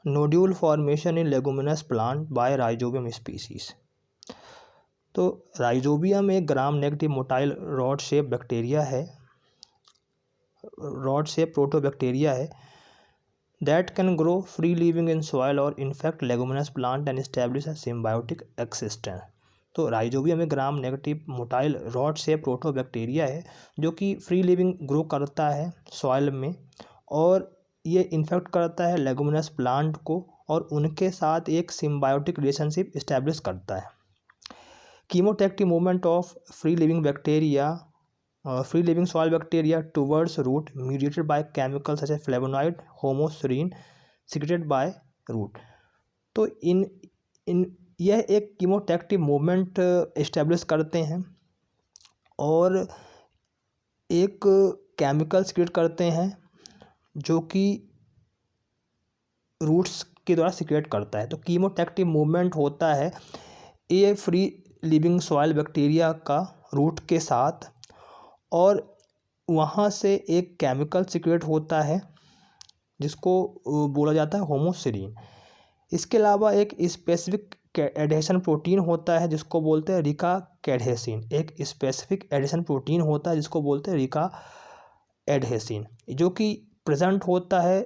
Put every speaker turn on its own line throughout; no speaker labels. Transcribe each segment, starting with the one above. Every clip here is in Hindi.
Nodule formation in leguminous plant by rhizobium species. तो राइजोबियम एक gram negative motile rod shape bacteria है, रॉड शेप प्रोटोबैक्टीरिया है that can grow free living in soil or infect leguminous plant and establish a symbiotic existence। तो राइजोबियम एक gram negative motile rod shape proteobacteria है जो कि फ्री लिविंग ग्रो करता है सॉइल में और ये इन्फेक्ट करता है लेगुमिनस प्लांट को और उनके साथ एक सिम्बायोटिक रिलेशनशिप इस्टेब्लिश करता है। Chemotactic movement of free living soil bacteria towards root mediated by chemicals such as flavonoid, homoserine secreted by root। तो इन यह एक कीमोटैक्टिव मूवमेंट इस्टेब्लिश करते हैं और एक केमिकल सीक्रेट करते हैं जो कि रूट्स के द्वारा सीक्रेट करता है। तो कीमोटैक्टिव मूवमेंट होता है ये फ्री लिविंग सॉइल बैक्टीरिया का रूट के साथ और वहाँ से एक केमिकल सीक्रेट होता है जिसको बोला जाता है होमोसेरीन। इसके अलावा एक स्पेसिफिक एडेशन प्रोटीन होता है जिसको बोलते हैं रिका कैडहेसिन। एक स्पेसिफिक एडेशन प्रोटीन होता है जिसको बोलते हैं रिका एडहेसिन जो कि प्रेजेंट होता है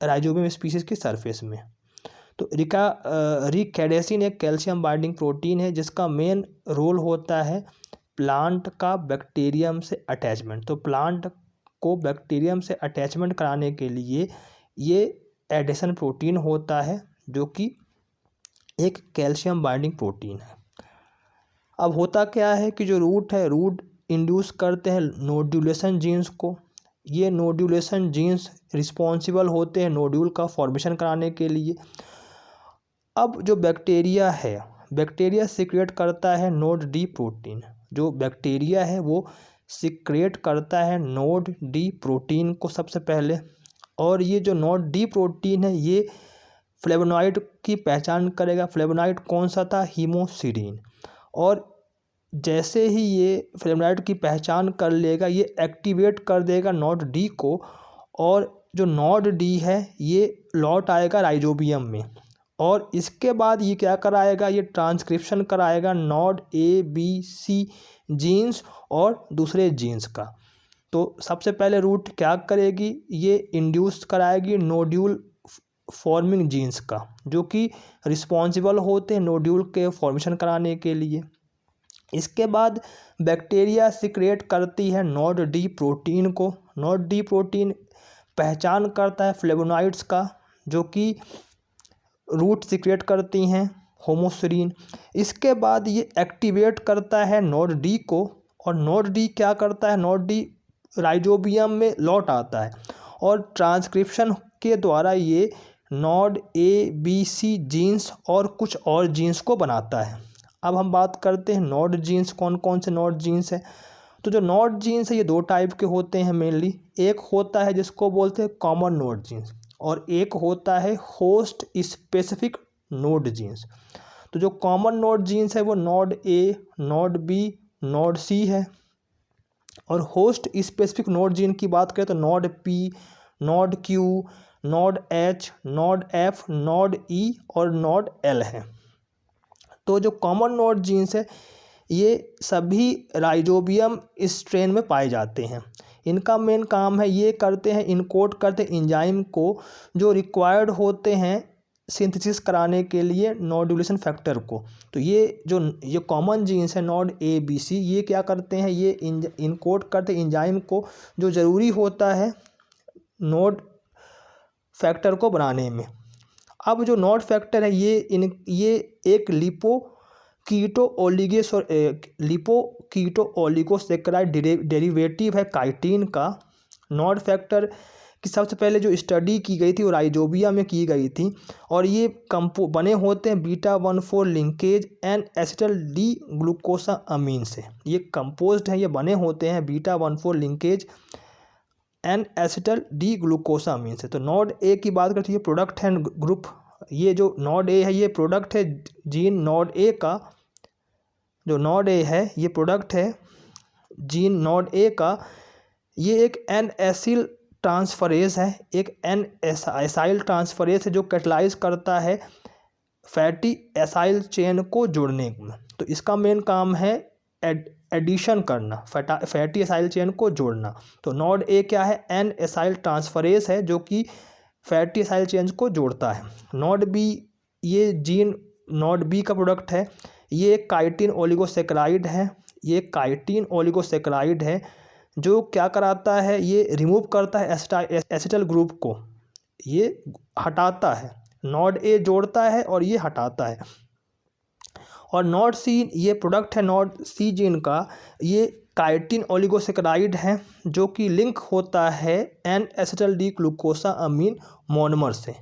राइजोबियम स्पीसीज की सरफेस में। तो रिकैडेसिन एक कैल्शियम बाइंडिंग प्रोटीन है जिसका मेन रोल होता है प्लांट का बैक्टीरियम से अटैचमेंट। तो प्लांट को बैक्टीरियम से अटैचमेंट कराने के लिए ये एडेशन प्रोटीन होता है जो कि एक कैल्शियम बाइंडिंग प्रोटीन है। अब होता क्या है कि जो रूट है, रूट इंड्यूस करते हैं नोड्यूलेशन जीन्स को। ये नोड्यूलेशन जीन्स रिस्पॉन्सिबल होते हैं नोड्यूल का फॉर्मेशन कराने के लिए। अब जो बैक्टीरिया है, बैक्टीरिया सीक्रेट करता है नोड डी प्रोटीन। जो बैक्टीरिया है वो सीक्रेट करता है नोड डी प्रोटीन को सबसे पहले, और ये जो नोड डी प्रोटीन है ये फ्लेवोनॉइड की पहचान करेगा। फ्लेवोनॉइड कौन सा था? हीमोसीरीन। और जैसे ही ये फ्लेवोनॉइड की पहचान कर लेगा ये एक्टिवेट कर देगा नोड डी को, और जो नोड डी है ये लौट आएगा राइजोबियम में और इसके बाद ये क्या कराएगा? ये ट्रांसक्रिप्शन कराएगा node A B C genes और दूसरे जीन्स का। तो सबसे पहले रूट क्या करेगी? ये इंड्यूस कराएगी नोड्यूल फॉर्मिंग जीन्स का जो कि रिस्पॉन्सिबल होते हैं नोड्यूल के फॉर्मेशन कराने के लिए। इसके बाद बैक्टीरिया सीक्रेट करती है नोड डी प्रोटीन को। नोड डी प्रोटीन पहचान करता है फ्लेवोनॉइड्स का जो कि रूट सीक्रेट करती हैं होमोसेरीन। इसके बाद ये एक्टिवेट करता है नोड डी को, और नोड डी क्या करता है? नोड डी राइजोबियम में लौट आता है और ट्रांसक्रिप्शन के द्वारा ये node A B C genes और कुछ और जीन्स को बनाता है। अब हम बात करते हैं नोड जीन्स, कौन कौन से नोड जीन्स हैं। तो जो नोड जीन्स है ये दो टाइप के होते हैं मेनली। एक होता है जिसको बोलते हैं कॉमन नोड जीन्स और एक होता है होस्ट स्पेसिफिक नोड जीन्स। तो जो कॉमन नोड जीन्स है वो nod A, nod B, nod C है, और होस्ट स्पेसिफिक नोड जीन की बात करें तो node P, node Q, node H, node F, node E और नोड एल है। तो जो कॉमन नोड जीन्स है ये सभी राइजोबियम स्ट्रेन में पाए जाते हैं। इनका मेन काम है ये करते हैं इनकोड करते हैं एंजाइम को जो रिक्वायर्ड होते हैं सिंथेसिस कराने के लिए नोड्यूलेशन फैक्टर को। तो ये कॉमन जीन्स है नोड ए बी सी, ये क्या करते हैं? ये इनकोड करते हैं एंजाइम को जो ज़रूरी होता है नोड फैक्टर को बनाने में। अब जो नोड फैक्टर है ये एक लिपो कीटो ओलिगोसेकेराइड डेरिवेटिव है काइटिन का। नोड फैक्टर की सबसे पहले जो स्टडी की गई थी वो राइजोबिया में की गई थी, और ये बने होते हैं β14 लिंकेज एंड एसिटल डी ग्लूकोसा अमीन से। ये कंपोज्ड है, ये बने होते हैं β14 लिंकेज एंड एसिटल डी ग्लूकोसा अमीन से। तो नोड ए की बात करते हैं, ये प्रोडक्ट है ग्रुप, ये जो नोड ए है ये प्रोडक्ट है जीन नोड ए का। जो नोड ए है ये प्रोडक्ट है जीन नोड ए का। ये एक एन एसिल ट्रांसफरेज है, एक एन एसाइल ट्रांसफरेज है जो कैटलाइज करता है फैटी एसाइल चेन को जोड़ने में। तो इसका मेन काम है एडिशन करना, फैटी एसाइल चेन को जोड़ना। तो नॉड ए क्या है, एन एसाइल ट्रांसफरेज है जो कि फैटी एसाइल चेन को जोड़ता है। नॉड बी, ये जीन नॉड बी का प्रोडक्ट है, ये काइटिन ओलिगोसेक्राइड है, ये काइटिन ओलिगोसेक्राइड है जो क्या कराता है, ये रिमूव करता है एसिटल ग्रुप को, ये हटाता है। नॉड ए जोड़ता है और ये हटाता है। और नॉड सी, ये प्रोडक्ट है नॉड सी जीन का, ये काइटिन ओलिगोसेक्राइड है जो कि लिंक होता है एन एसिटल डी ग्लूकोसा अमीन मोनोमर से।